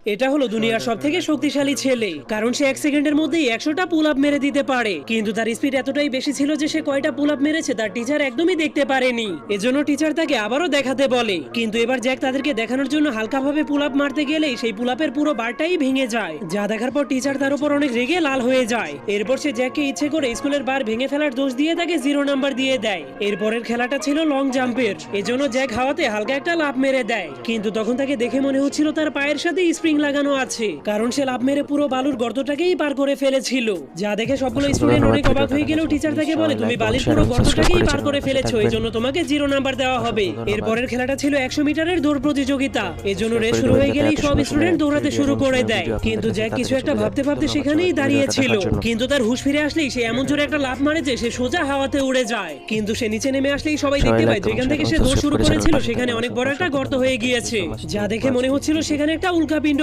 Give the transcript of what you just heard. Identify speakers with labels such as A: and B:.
A: এটা হলো দুনিয়ার সব থেকে শক্তিশালী ছেলে, কারণ সে 1 সেকেন্ডের মধ্যেই 100টা পুল আপ মেরে দিতে পারে। কিন্তু তার স্পিড এতটাই বেশি ছিল যে সে কয়টা পুল আপ মেরেছে তার টিচার একদমই দেখতে পারেনি। এজন্য টিচার তাকে আবারও দেখাতে বলে, কিন্তু এবার জ্যাক তাদেরকে দেখানোর জন্য হালকাভাবে পুল আপ মারতে গেলেই সেই পুল আপের পুরো বারটাই ভেঙে যায়, যা দেখার পর টিচার তার উপর অনেক রেগে লাল হয়ে যায়। এরপর সে জ্যাককে ইচ্ছে করে স্কুলের বার ভেঙে ফেলার দোষ দিয়ে তাকে 0 নাম্বার দিয়ে দেয়। এরপরের খেলাটা ছিল লং জাম্পের, এজন্য জ্যাক হাওয়াতে হালকা একটা লাফ মেরে দেয়, কিন্তু তখন তাকে দেখে মনে হচ্ছিল তার পায়ের সাথে স্প্রিং লাগানো আছে, কারণ সে লাফ মেরে পুরো বালুর গর্তটাকেই পার করে ফেলেছিল। যা দেখে সবগুলো স্টুডেন্ট অনেক অবাক হয়ে গেলেও টিচার তাকে বলে, তুমি বালির পুরো গর্তটাকেই পার করে ফেলেছো, এজন্য তোমাকে 0 নাম্বার দেওয়া হবে। এরপরের খেলাটা ছিল 100 মিটারের দৌড় প্রতিযোগিতা, এজন্য রেস শুরু হয়ে গেলেই সব স্টুডেন্ট দৌড়াতে শুরু করে দেয়। কিন্তু জ্যাক কিছু একটা ভাবতে ভাবতে সেখানেই দাঁড়িয়ে ছিল, কিন্তু তার হুঁশ ফিরে আসলেই সে এমন জোরে একটা লাফ মারে যে সে সোজা হাওয়াতে উড়ে যায়। কিন্তু সে নিচে নেমে আসলেই সবাই দেখতে পায় যেখান থেকে সে দৌড় শুরু করেছিল সেখানে অনেক বড় একটা গর্ত হয়ে গিয়েছে, যা দেখে মনে হচ্ছিল সেখানে একটা উল্কাপিণ্ড